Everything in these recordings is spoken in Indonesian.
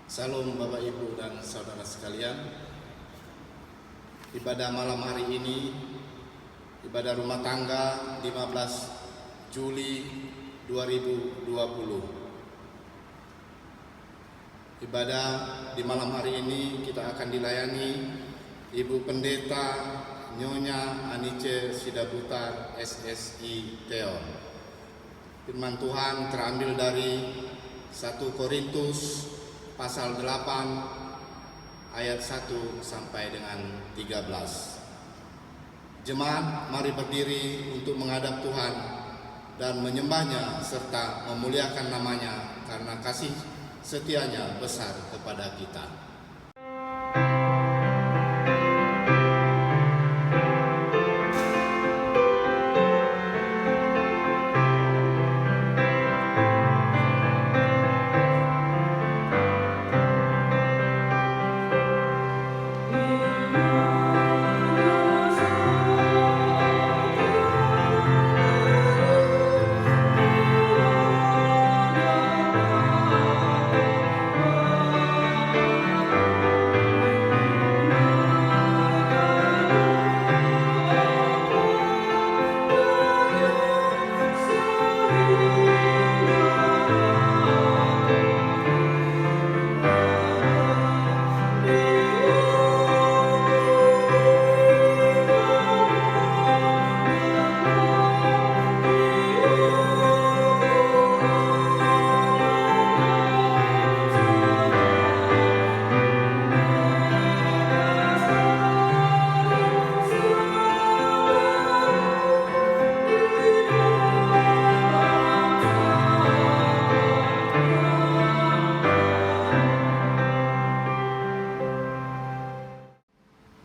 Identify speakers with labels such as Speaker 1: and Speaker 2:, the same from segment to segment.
Speaker 1: Salam Bapak Ibu dan saudara sekalian. Ibadah malam hari ini, ibadah rumah tangga 15 Juli 2020. Ibadah di malam hari ini kita akan dilayani Ibu Pendeta Nyonya Anice Sidabutar SSI Theon. Firman Tuhan terambil dari 1 Korintus pasal 8 ayat 1 sampai dengan 13. Jemaat, mari berdiri untuk menghadap Tuhan dan menyembahnya serta memuliakan namanya karena kasih setianya besar kepada kita.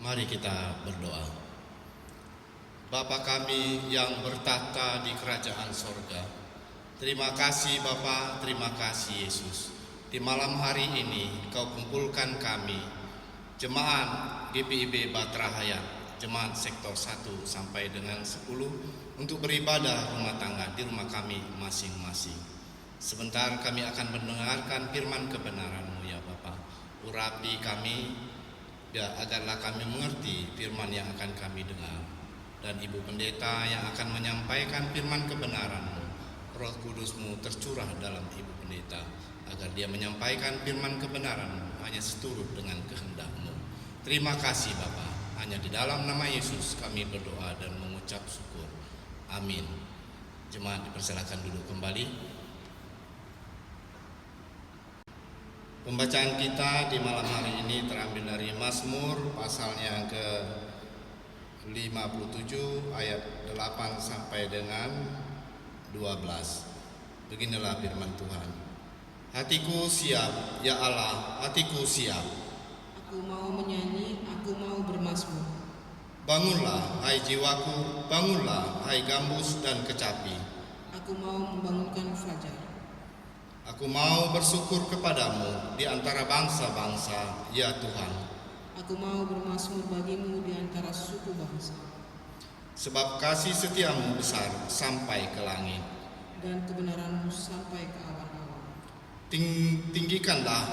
Speaker 1: Mari kita berdoa. Bapa kami yang bertata di kerajaan sorga, terima kasih Bapa, terima kasih Yesus. Di malam hari ini Kau kumpulkan kami, jemaat GPIB Batra Hayat, jemaat sektor 1 sampai dengan 10 untuk beribadah rumah tangga di rumah kami masing-masing. Sebentar kami akan mendengarkan firman kebenaran-Mu ya Bapa. Urapi kami ya, agarlah kami mengerti firman yang akan kami dengar. Dan Ibu Pendeta yang akan menyampaikan firman kebenaran-Mu, Roh Kudus-Mu tercurah dalam Ibu Pendeta, agar dia menyampaikan firman kebenaran-Mu hanya seturut dengan kehendak-Mu. Terima kasih Bapa. Hanya di dalam nama Yesus kami berdoa dan mengucap syukur. Amin. Jemaat dipersilakan duduk kembali. Pembacaan kita di malam hari ini terambil dari Mazmur pasalnya ke 57 ayat 8 sampai dengan 12. Beginilah firman Tuhan. Hatiku siap, ya Allah, hatiku siap.
Speaker 2: Aku mau menyanyi, aku mau bermazmur.
Speaker 1: Bangunlah, hai jiwaku, bangunlah, hai gambus dan kecapi.
Speaker 2: Aku mau membangunkan fajar.
Speaker 1: Aku mau bersyukur kepadamu di antara bangsa-bangsa, ya Tuhan.
Speaker 2: Aku mau bermazmur bagimu di antara suku bangsa.
Speaker 1: Sebab kasih setiamu besar sampai ke langit,
Speaker 2: dan kebenaranmu sampai ke awan-awan.
Speaker 1: Tinggikanlah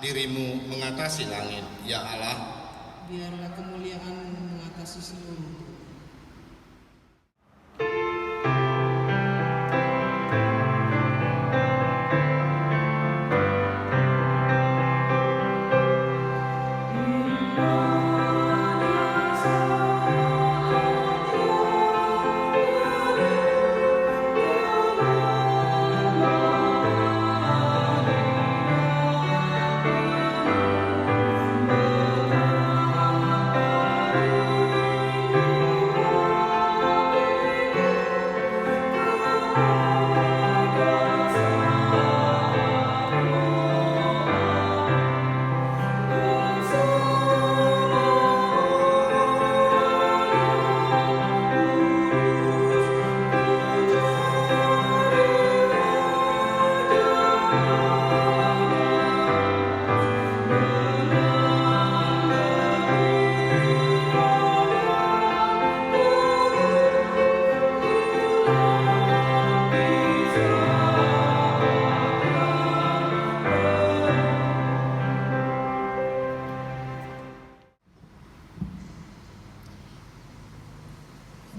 Speaker 1: dirimu mengatasi langit, ya Allah.
Speaker 2: Biarlah kemuliaanmu mengatasi seluruh.
Speaker 3: Amin.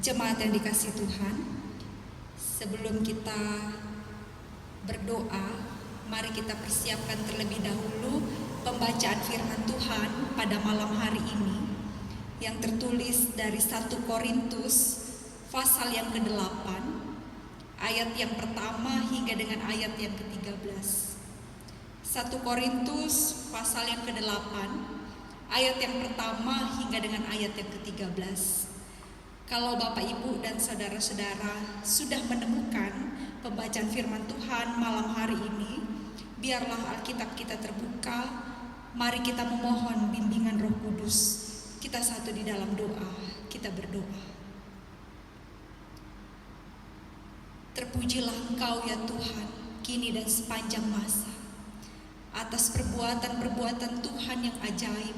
Speaker 3: Jemaat yang dikasihi Tuhan, sebelum kita berdoa, mari kita persiapkan terlebih dahulu pembacaan firman Tuhan pada malam hari ini yang tertulis dari 1 Korintus pasal yang ke-8 ayat yang pertama hingga dengan ayat yang ke-13. 1 Korintus pasal yang ke-8 ayat yang pertama hingga dengan ayat yang ke-13. Kalau Bapak, Ibu, dan saudara-saudara sudah menemukan pembacaan firman Tuhan malam hari ini, biarlah Alkitab kita terbuka. Mari kita memohon bimbingan Roh Kudus. Kita satu di dalam doa, kita berdoa. Terpujilah Engkau ya Tuhan, kini dan sepanjang masa, atas perbuatan-perbuatan Tuhan yang ajaib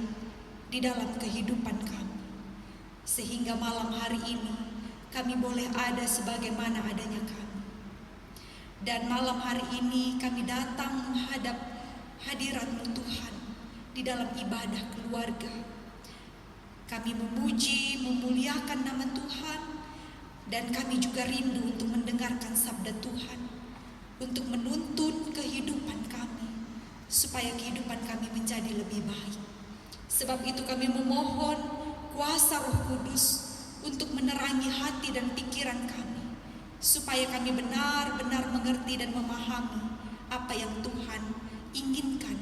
Speaker 3: di dalam kehidupan kami. Sehingga malam hari ini kami boleh ada sebagaimana adanya kami. Dan malam hari ini kami datang menghadap hadirat-Mu Tuhan di dalam ibadah keluarga. Kami memuji, memuliakan nama Tuhan, dan kami juga rindu untuk mendengarkan sabda Tuhan, untuk menuntun kehidupan kami, supaya kehidupan kami menjadi lebih baik. Sebab itu kami memohon kuasa Roh Kudus untuk menerangi hati dan pikiran kami, supaya kami benar-benar mengerti dan memahami apa yang Tuhan inginkan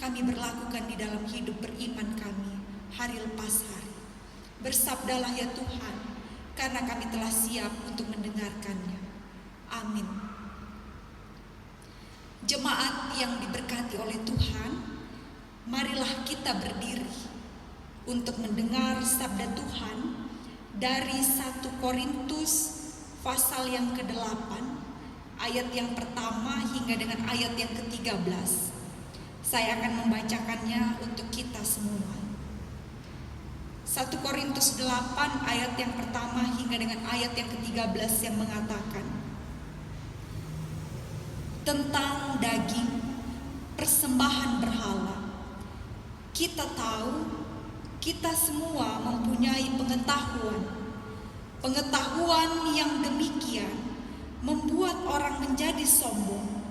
Speaker 3: kami berlakukan di dalam hidup beriman kami hari lepas hari. Bersabdalah ya Tuhan, karena kami telah siap untuk mendengarkannya. Amin. Jemaat yang diberkati oleh Tuhan, marilah kita berdiri untuk mendengar sabda Tuhan dari 1 Korintus pasal yang ke-8 ayat yang pertama hingga dengan ayat yang ke-13. Saya akan membacakannya untuk kita semua. 1 Korintus 8 ayat yang pertama hingga dengan ayat yang ke-13 yang mengatakan tentang daging persembahan berhala. Kita tahu kita semua mempunyai pengetahuan yang demikian membuat orang menjadi sombong,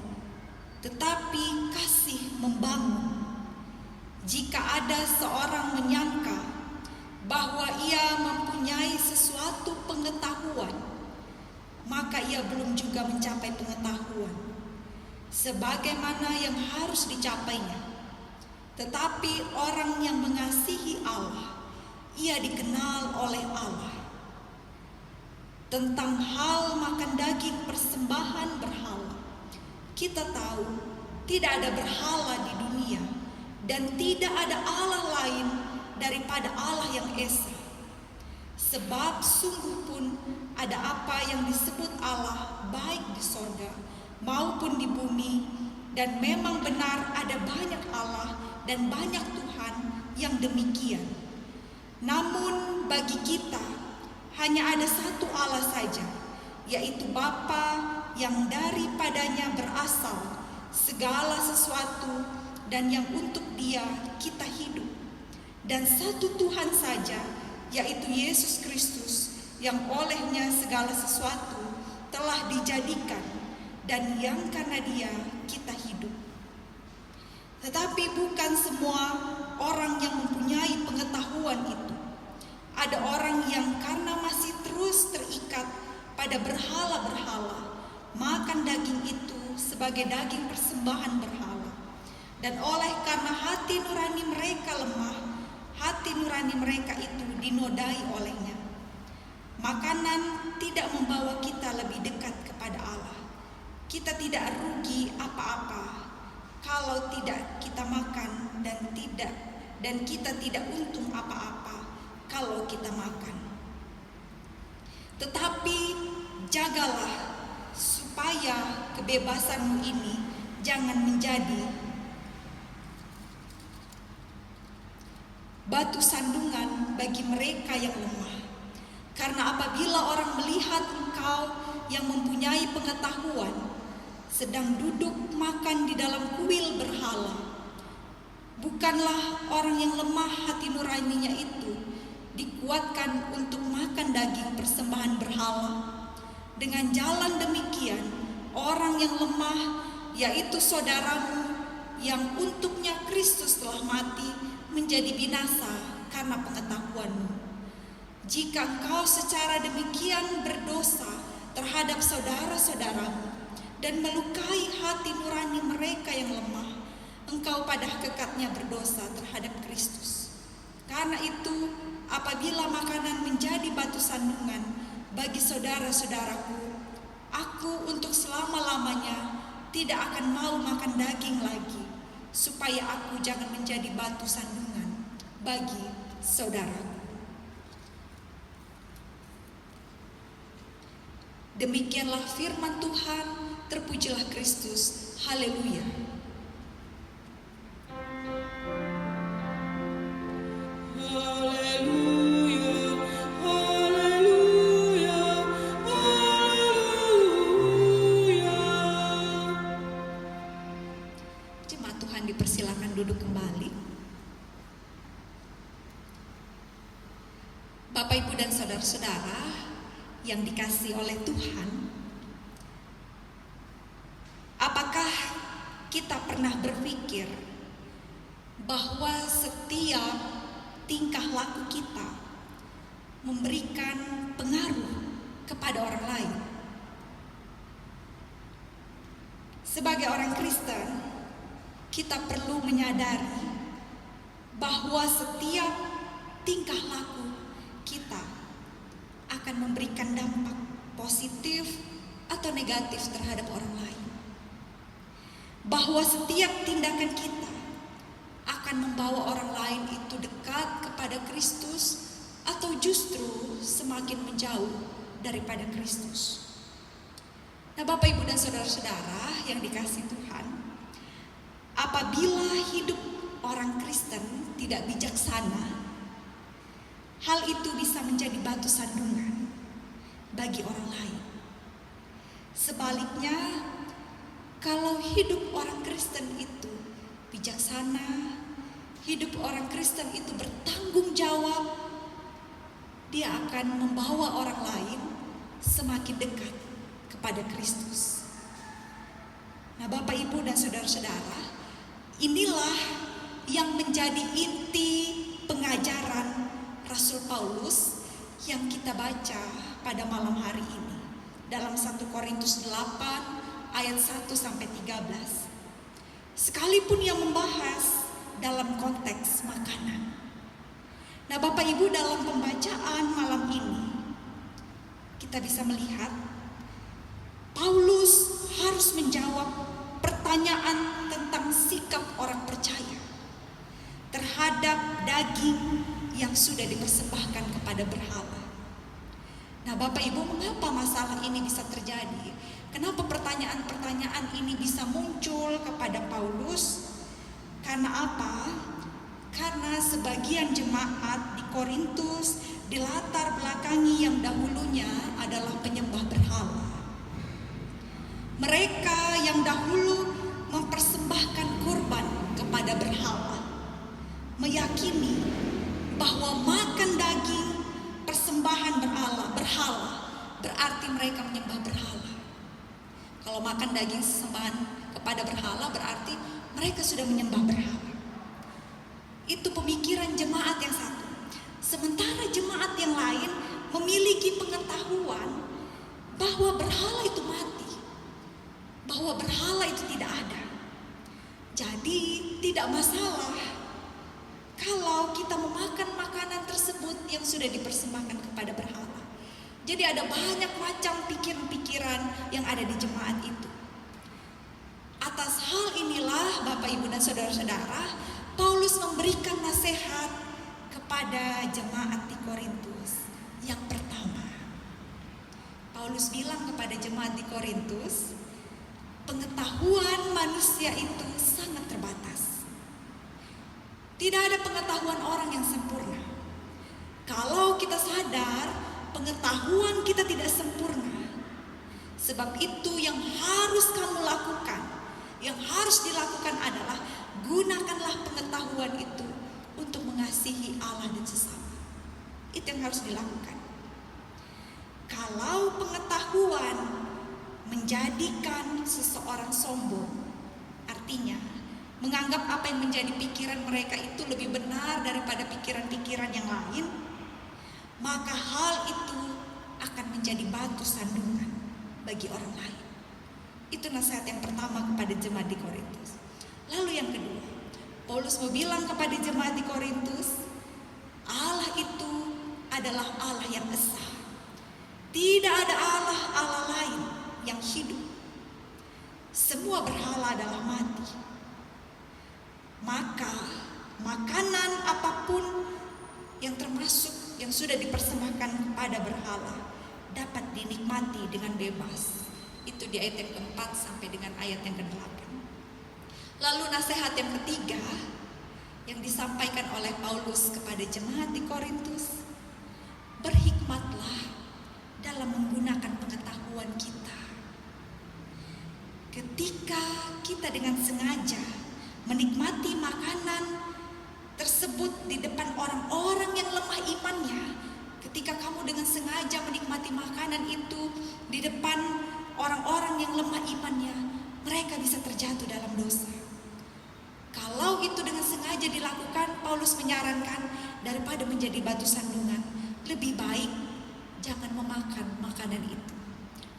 Speaker 3: tetapi kasih membangun. Jika ada seorang menyangka bahwa ia mempunyai sesuatu pengetahuan, maka ia belum juga mencapai pengetahuan sebagaimana yang harus dicapainya. Tetapi orang yang mengasihi Allah, ia dikenal oleh Allah. Tentang hal makan daging persembahan berhala, kita tahu tidak ada berhala di dunia dan tidak ada Allah lain daripada Allah yang esa. Sebab sungguh pun ada apa yang disebut Allah baik di sorga maupun di bumi, dan memang benar ada banyak Allah dan banyak Tuhan yang demikian. Namun bagi kita hanya ada satu Allah saja, yaitu Bapa yang daripadanya berasal segala sesuatu dan yang untuk Dia kita hidup. Dan satu Tuhan saja, yaitu Yesus Kristus, yang olehnya segala sesuatu telah dijadikan dan yang karena Dia kita hidup. Tetapi bukan semua orang yang mempunyai pengetahuan itu. Ada orang yang karena masih terus terikat pada berhala-berhala, makan daging itu sebagai daging persembahan berhala. Dan oleh karena hati nurani mereka lemah, hati nurani mereka itu dinodai olehnya. Makanan tidak membawa kita lebih dekat kepada Allah. Kita tidak rugi apa-apa kalau tidak kita makan, dan kita tidak untung apa-apa kalau kita makan. Tetapi jagalah supaya kebebasanmu ini jangan menjadi batu sandungan bagi mereka yang lemah. Karena apabila orang melihat engkau yang mempunyai pengetahuan sedang duduk makan di dalam kuil berhala, bukanlah orang yang lemah hati nuraninya itu dikuatkan untuk makan daging persembahan berhala. Dengan jalan demikian, orang yang lemah, yaitu saudaramu yang untuknya Kristus telah mati, menjadi binasa karena pengetahuanmu. Jika engkau secara demikian berdosa terhadap saudara-saudaramu dan melukai hati nurani mereka yang lemah, engkau pada hakikatnya berdosa terhadap Kristus. Karena itu, apabila makanan menjadi batu sandungan bagi saudara-saudaraku, aku untuk selama-lamanya tidak akan mau makan daging lagi, supaya aku jangan menjadi batu sandungan bagi saudaraku. Demikianlah firman Tuhan, terpujilah Kristus. Haleluya. Jemaat Tuhan dipersilakan duduk kembali. Bapak, Ibu, dan saudara-saudara yang dikasihi oleh Tuhan, apakah kita pernah berpikir bahwa setiap tingkah laku kita memberikan pengaruh kepada orang lain? Sebagai orang Kristen, kita perlu menyadari bahwa setiap tingkah laku kita akan memberikan dampak positif atau negatif terhadap orang lain. Bahwa setiap tindakan kita akan membawa orang lain itu dekat kepada Kristus atau justru semakin menjauh daripada Kristus. Nah, Bapak, Ibu, dan saudara-saudara yang dikasihi Tuhan, apabila hidup orang Kristen tidak bijaksana, hal itu bisa menjadi batu sandungan bagi orang lain. Sebaliknya, kalau hidup orang Kristen itu bijaksana, hidup orang Kristen itu bertanggung jawab, dia akan membawa orang lain semakin dekat kepada Kristus. Nah, Bapak, Ibu, dan saudara-saudara, inilah yang menjadi inti pengajaran Rasul Paulus yang kita baca pada malam hari ini dalam 1 Korintus 8 ayat 1-13. Sekalipun yang membahas dalam konteks makanan. Nah, Bapak, Ibu, dalam pembacaan malam ini kita bisa melihat Paulus harus menjawab pertanyaan tentang sikap orang percaya terhadap daging yang sudah dipersembahkan kepada berhala. Nah, Bapak, Ibu, mengapa masalah ini bisa terjadi? Kenapa pertanyaan-pertanyaan ini bisa muncul kepada Paulus? Karena apa? Karena sebagian jemaat di Korintus dilatar belakangi yang dahulunya adalah penyembah berhala. Mereka yang dahulu mempersembahkan kurban kepada berhala, meyakini bahwa makan daging persembahan berhala berarti mereka menyembah berhala. Kalau makan daging sembahan kepada berhala berarti mereka sudah menyembah berhala. Itu pemikiran jemaat yang satu. Sementara jemaat yang lain memiliki pengetahuan bahwa berhala itu mati, bahwa berhala itu tidak ada. Jadi tidak masalah kalau kita memakan makanan tersebut yang sudah dipersembahkan kepada berhala. Jadi ada banyak macam pikiran-pikiran yang ada di jemaat itu. Atas hal inilah, Bapak, Ibu, dan saudara-saudara, Paulus memberikan nasihat kepada jemaat di Korintus. Yang pertama, Paulus bilang kepada jemaat di Korintus, pengetahuan manusia itu sangat terbatas. Tidak ada pengetahuan orang yang sempurna. Kalau kita sadar, pengetahuan kita tidak sempurna. Sebab itu yang harus kamu lakukan, yang harus dilakukan adalah gunakanlah pengetahuan itu untuk mengasihi Allah dan sesama. Itu Itu yang harus dilakukan. Kalau pengetahuan menjadikan seseorang sombong, artinya menganggap apa yang menjadi pikiran mereka itu lebih benar daripada pikiran-pikiran yang lain, maka hal itu akan menjadi batu sandungan bagi orang lain. Itu nasihat yang pertama kepada jemaat di Korintus. Lalu yang kedua, Paulus mau bilang kepada jemaat di Korintus, Allah itu adalah Allah yang esa. Tidak ada Allah lain yang hidup. Semua berhala adalah mati. Maka makanan apapun yang termasuk yang sudah dipersembahkan kepada berhala dapat dinikmati dengan bebas. Itu di ayat yang keempat sampai dengan ayat yang ke-8. Lalu nasihat yang ketiga yang disampaikan oleh Paulus kepada jemaat di Korintus, berhikmatlah dalam menggunakan pengetahuan kita. Ketika kita dengan sengaja menikmati makanan tersebut di depan orang-orang yang lemah imannya, ketika kamu dengan sengaja menikmati makanan itu di depan orang-orang yang lemah imannya, mereka bisa terjatuh dalam dosa. Kalau itu dengan sengaja dilakukan, Paulus menyarankan daripada menjadi batu sandungan, lebih baik jangan memakan makanan itu.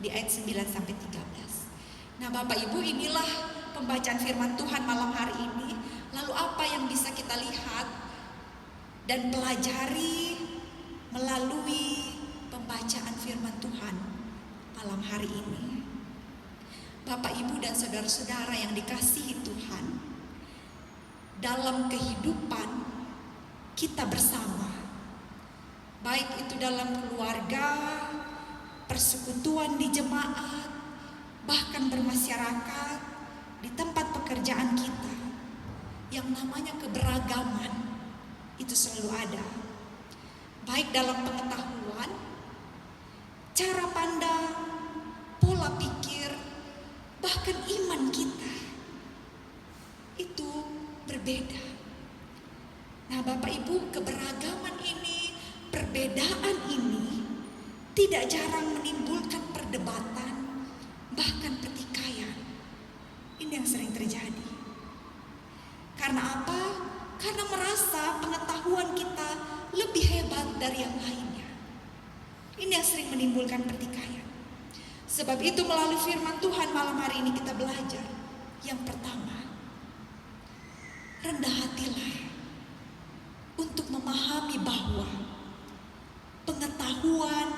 Speaker 3: Di ayat 9 sampai 13. Nah, Bapak Ibu, inilah pembacaan firman Tuhan malam hari ini. Lalu apa yang bisa kita lihat dan pelajari melalui pembacaan firman Tuhan malam hari ini? Bapak, Ibu, dan saudara-saudara yang dikasihi Tuhan, dalam kehidupan kita bersama, baik itu dalam keluarga, persekutuan di jemaat, bahkan bermasyarakat, di tempat pekerjaan kita, yang namanya keberagaman itu selalu ada. Baik dalam pengetahuan, cara pandang, pola pikir, bahkan iman kita itu berbeda. Nah, Bapak Ibu, keberagaman ini, perbedaan ini tidak jarang menimbulkan perdebatan, bahkan pertikaian. Ini yang sering terjadi. Karena apa? Karena merasa pengetahuan kita lebih hebat dari yang lainnya. Ini yang sering menimbulkan pertikaian. Sebab itu melalui firman Tuhan malam hari ini kita belajar. Yang pertama, rendah hatilah untuk memahami bahwa pengetahuan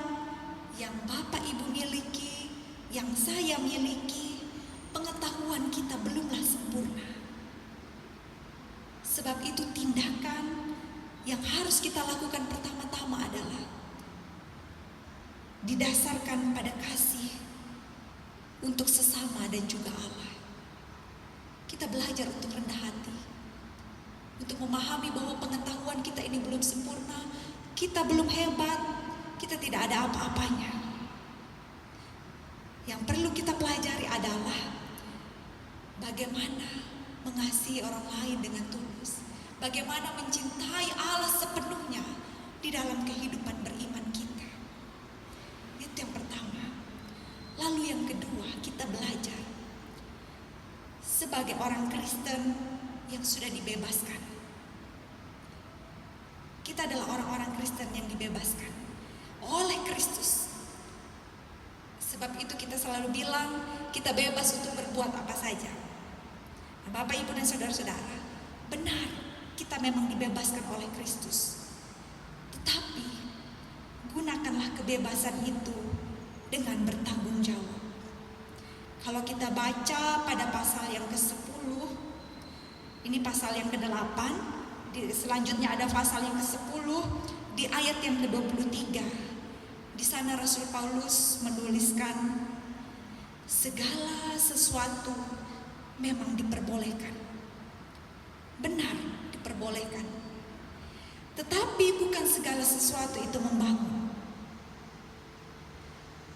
Speaker 3: yang Bapak Ibu miliki, yang saya miliki, pengetahuan kita belumlah sempurna. Sebab itu tindakan yang harus kita lakukan pertama-tama adalah didasarkan pada kasih untuk sesama dan juga Allah. Kita belajar untuk rendah hati, untuk memahami bahwa pengetahuan kita ini belum sempurna, kita belum hebat, kita tidak ada apa-apanya. Yang perlu kita pelajari adalah bagaimana mengasihi orang lain dengan tulus, bagaimana mencintai Allah sepenuhnya di dalam kehidupan beriman kita. Itu yang pertama. Lalu yang kedua, kita belajar sebagai orang Kristen yang sudah dibebaskan. Kita adalah orang-orang Kristen yang dibebaskan oleh Kristus. Sebab itu kita selalu bilang kita bebas untuk berbuat apa saja. Nah, Bapak, Ibu, dan saudara-saudara, benar kita memang dibebaskan oleh Kristus. Tetapi gunakanlah kebebasan itu dengan bertanggung jawab. Kalau kita baca pada pasal yang ke-10, ini pasal yang ke-8, selanjutnya ada pasal yang ke-10 di ayat yang ke-23. Di sana Rasul Paulus menuliskan, segala sesuatu memang diperbolehkan. Benar, diperbolehkan. Tetapi bukan segala sesuatu itu membangun.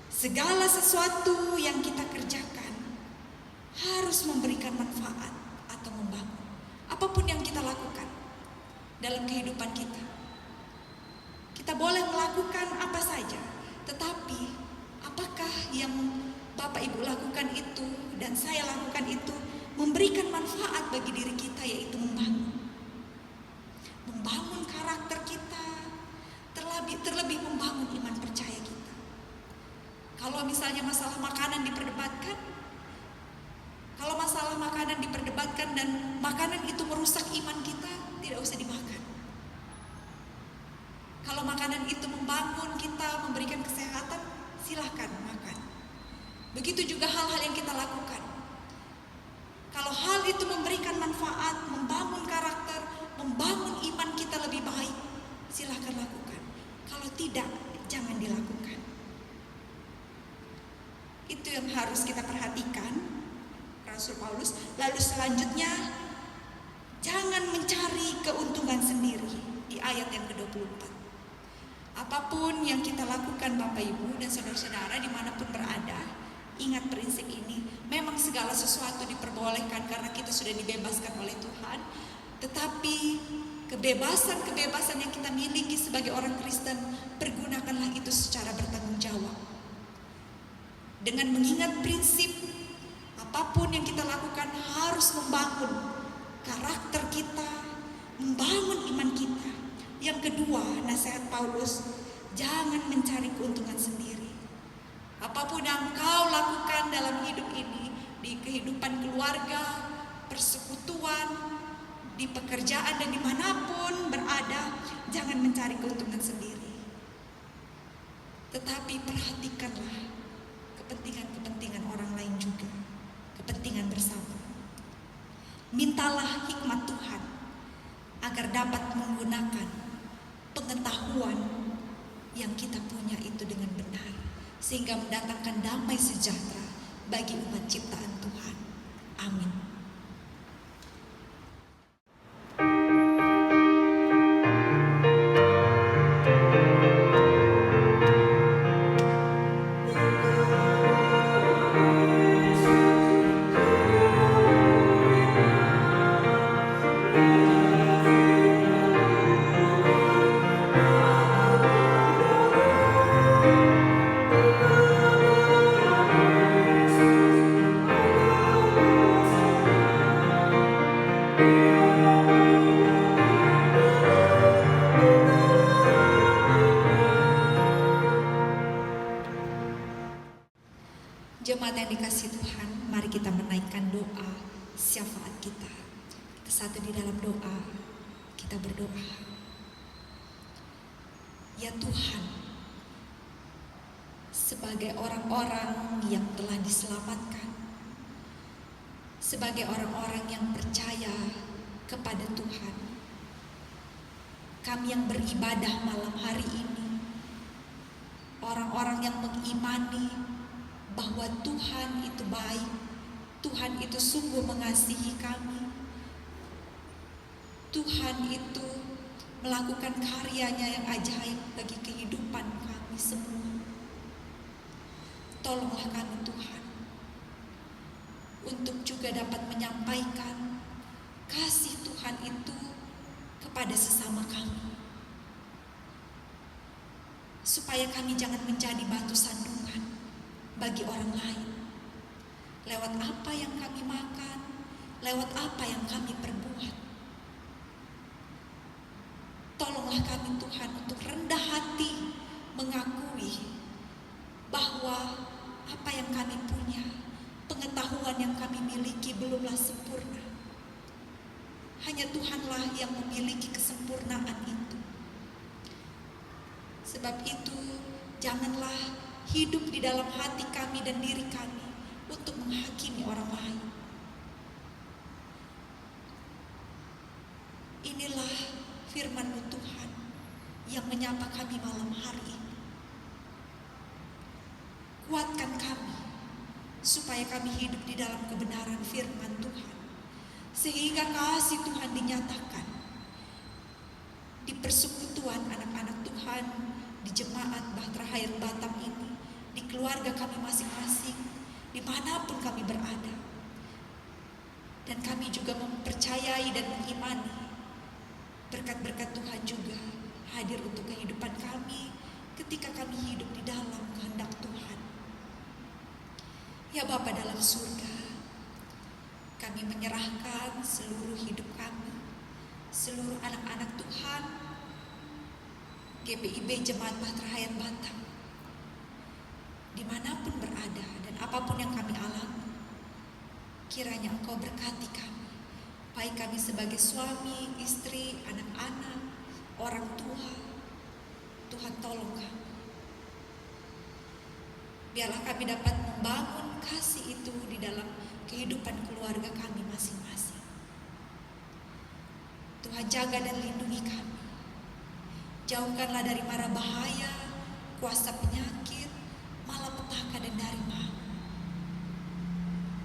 Speaker 3: Segala sesuatu yang kita kerjakan harus memberikan manfaat atau membangun. Apapun yang kita lakukan dalam kehidupan kita, kita boleh lakukan apa saja, tetapi apakah yang Bapak Ibu lakukan itu dan saya lakukan itu memberikan manfaat bagi diri kita, yaitu membangun karakter kita, terlebih membangun iman percaya kita. Kalau misalnya masalah makanan diperdebatkan dan makanan itu merusak iman kita, tidak usah dimakan. Kalau makanan itu membangun kita, memberikan kesehatan, silahkan makan. Begitu juga hal-hal yang kita lakukan. Kalau hal itu memberikan manfaat, membangun karakter, membangun iman kita lebih baik, silahkan lakukan. Kalau tidak, jangan dilakukan. Itu yang harus kita perhatikan, Rasul Paulus. Lalu selanjutnya, jangan mencari keuntungan sendiri di ayat yang ke-24. Apapun yang kita lakukan Bapak Ibu dan saudara-saudara dimanapun berada, ingat prinsip ini. Memang segala sesuatu diperbolehkan karena kita sudah dibebaskan oleh Tuhan. Tetapi kebebasan yang kita miliki sebagai orang Kristen, pergunakanlah itu secara bertanggung jawab. Dengan mengingat prinsip, apapun yang kita lakukan harus membangun karakter kita, membangun iman kita. Yang kedua, nasihat Paulus, jangan mencari keuntungan sendiri. Apapun yang kau lakukan dalam hidup ini, di kehidupan keluarga, persekutuan, di pekerjaan dan dimanapun berada, jangan mencari keuntungan sendiri. Tetapi perhatikanlah kepentingan-kepentingan orang lain juga, kepentingan bersama. Mintalah hikmat Tuhan agar dapat menggunakan pengetahuan yang kita punya itu dengan benar, sehingga mendatangkan damai sejahtera bagi umat ciptaan Tuhan. Amin. Jemaat yang dikasihi Tuhan, mari kita menaikkan doa syafaat kita. Kita satu di dalam doa, kita berdoa. Ya Tuhan, sebagai orang-orang yang telah diselamatkan, sebagai orang-orang yang percaya kepada Tuhan, kami yang beribadah malam hari ini, orang-orang yang mengimani bahwa Tuhan itu baik, Tuhan itu sungguh mengasihi kami, Tuhan itu melakukan karyanya yang ajaib bagi kehidupan kami semua. Tolonglah kami Tuhan, untuk juga dapat menyampaikan kasih Tuhan itu kepada sesama kami, supaya kami jangan menjadi batu sandungan bagi orang lain, lewat apa yang kami makan, lewat apa yang kami perbuat. Tolonglah kami Tuhan untuk rendah hati mengakui bahwa apa yang kami punya, pengetahuan yang kami miliki belumlah sempurna. Hanya Tuhanlah yang memiliki kesempurnaan itu. Sebab itu, janganlah hidup di dalam hati kami dan diri kami untuk menghakimi orang lain. Inilah firman-Mu Tuhan yang menyapa kami malam hari ini. Kuatkan kami supaya kami hidup di dalam kebenaran firman Tuhan, sehingga kasih Tuhan dinyatakan di persekutuan anak-anak Tuhan, di jemaat Bahtera Hayat Batam ini, di keluarga kami masing-masing, dimanapun kami berada. Dan kami juga mempercayai dan mengimani berkat-berkat Tuhan juga hadir untuk kehidupan kami Ya Bapa dalam surga, kami menyerahkan seluruh hidup kami, seluruh anak-anak Tuhan, GPIB Jemaat Bahtera Hayat Batam, dimanapun berada dan apapun yang kami alami, kiranya Engkau berkati kami, baik kami sebagai suami, istri, anak-anak, orang tua. Tuhan tolong kami. Biarlah kami dapat membangun kasih itu di dalam kehidupan keluarga kami masing-masing. Tuhan jaga dan lindungi kami. Jauhkanlah dari mara bahaya, kuasa penyakit, malapetaka dan dari maut.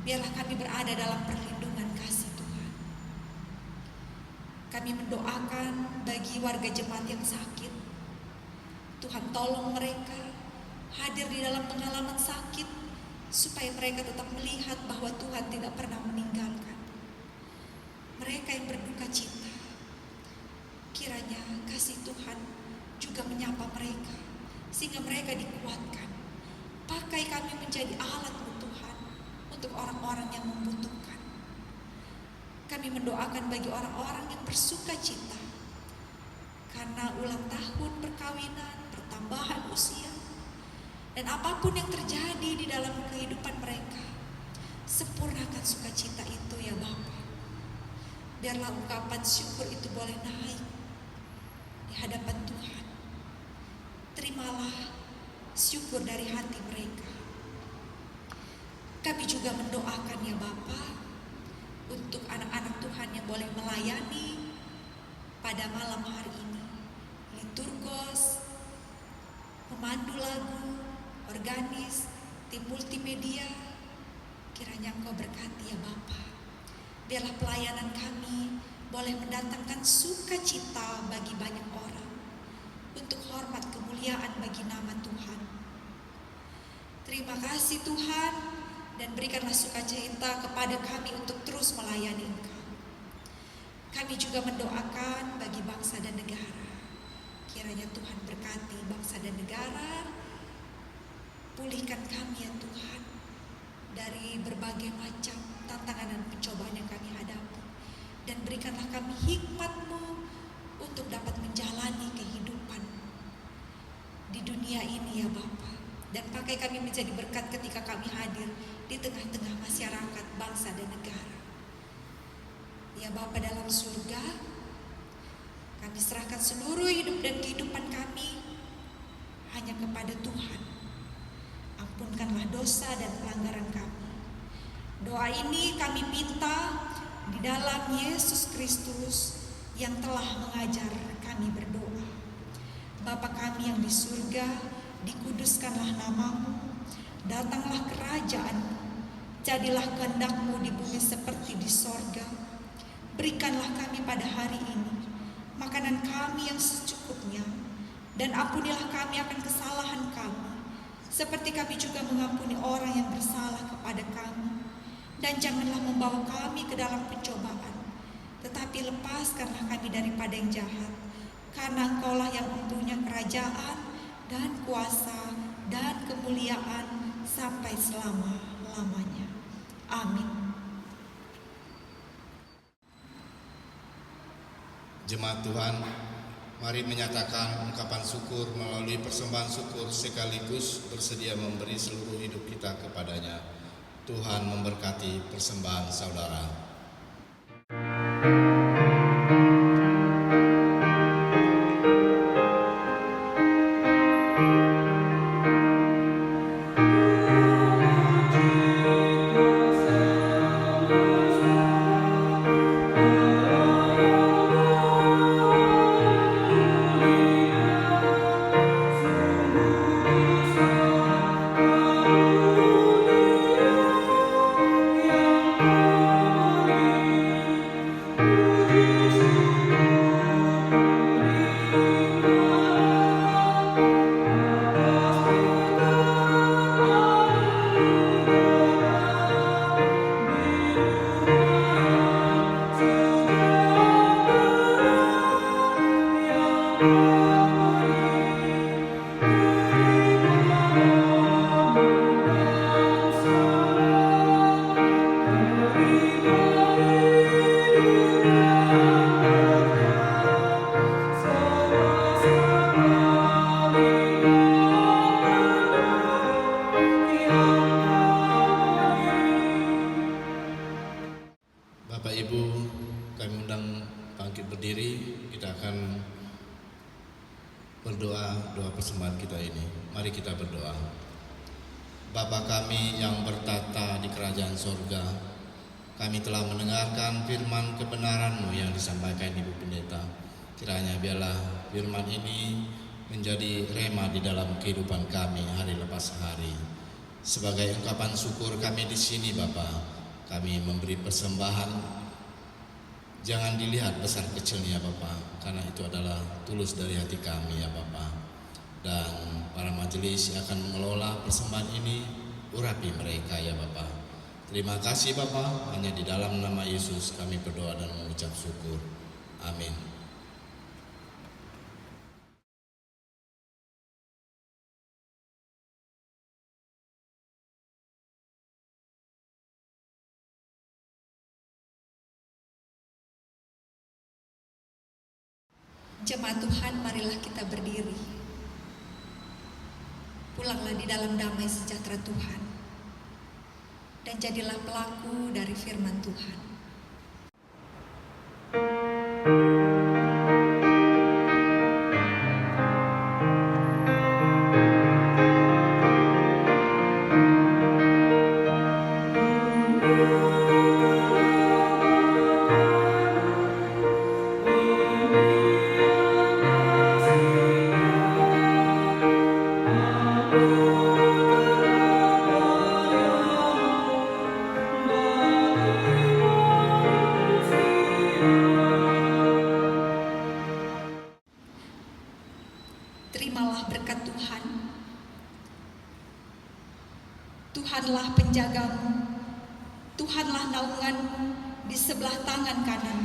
Speaker 3: Biarlah kami berada dalam perlindungan kasih Tuhan. Kami mendoakan bagi warga jemaat yang sakit. Tuhan tolong mereka hadir di dalam pengalaman sakit, supaya mereka tetap melihat bahwa Tuhan tidak pernah meninggalkan mereka yang berduka cita. Kiranya kasih Tuhan juga menyapa mereka, sehingga mereka dikuatkan. Pakai kami menjadi alat Tuhan untuk orang-orang yang membutuhkan. Kami mendoakan bagi orang-orang yang bersuka cita karena ulang tahun perkawinan, pertambahan usia, dan apapun yang terjadi di dalam kehidupan mereka, sempurnakan sukacita itu ya Bapa. Biarlah ungkapan syukur itu boleh naik di hadapan Tuhan. Terimalah syukur dari hati mereka. Kami juga mendoakan ya Bapa, untuk anak-anak Tuhan yang boleh melayani pada malam hari ini, liturgos, pemandu lagu, organis, tim multimedia. Kiranya Engkau berkati ya Bapa. Biarlah pelayanan kami boleh mendatangkan sukacita bagi banyak orang, untuk hormat kemuliaan bagi nama Tuhan. Terima kasih Tuhan, dan berikanlah sukacita kepada kami untuk terus melayani Engkau. Kami juga mendoakan bagi bangsa dan negara. Kiranya Tuhan berkati bangsa dan negara. Pulihkan kami ya Tuhan dari berbagai macam tantangan dan pencobaan yang kami hadapi. Dan berikanlah kami hikmat-Mu untuk dapat menjalani kehidupan di dunia ini ya Bapa. Dan pakai kami menjadi berkat ketika kami hadir di tengah-tengah masyarakat, bangsa dan negara. Ya Bapa dalam surga, kami serahkan seluruh hidup dan kehidupan kami hanya kepada Tuhan. Ampunkanlah dosa dan pelanggaran kami. Doa ini kami minta di dalam Yesus Kristus yang telah mengajar kami berdoa. Bapa kami yang di surga, dikuduskanlah nama-Mu, datanglah kerajaan-Mu, jadilah kehendak-Mu di bumi seperti di sorga. Berikanlah kami pada hari ini makanan kami yang secukupnya, dan ampunilah kami akan kesalahan kami, seperti kami juga mengampuni orang yang bersalah kepada kami. Dan janganlah membawa kami ke dalam pencobaan, tetapi lepaskanlah kami daripada yang jahat. Karena Engkaulah yang mempunyai kerajaan dan kuasa dan kemuliaan sampai selama-lamanya. Amin.
Speaker 1: Jemaat Tuhan, mari menyatakan ungkapan syukur melalui persembahan syukur sekaligus bersedia memberi seluruh hidup kita kepadanya. Tuhan memberkati persembahan saudara. ini. Mari kita berdoa. Bapa kami yang bertata di kerajaan sorga, kami telah mendengarkan firman kebenaran-Mu yang disampaikan Ibu Pendeta. Kiranya biarlah firman ini menjadi rema di dalam kehidupan kami hari lepas hari. Sebagai ungkapan syukur kami di sini Bapa, kami memberi persembahan. Jangan dilihat besar kecilnya Bapa, karena itu adalah tulus dari hati kami ya Bapa. Dan para majelis yang akan mengelola persembahan ini, urapi mereka ya Bapa. Terima kasih Bapa, hanya di dalam nama Yesus kami berdoa dan mengucap syukur. Amin.
Speaker 3: Jemaat Tuhan, marilah kita berdiri. Pulanglah di dalam damai sejahtera Tuhan, dan jadilah pelaku dari firman Tuhan. Terimalah berkat Tuhan. Tuhanlah penjagamu, Tuhanlah naunganmu di sebelah tangan kanan.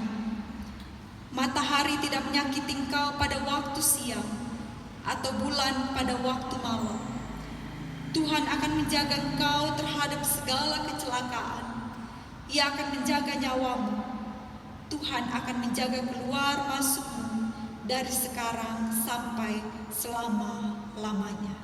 Speaker 3: Matahari tidak menyakiti engkau pada waktu siang, atau bulan pada waktu malam. Tuhan akan menjaga engkau terhadap segala kecelakaan. Ia akan menjaga nyawamu. Tuhan akan menjaga keluar masukmu dari sekarang sampai selama-lamanya.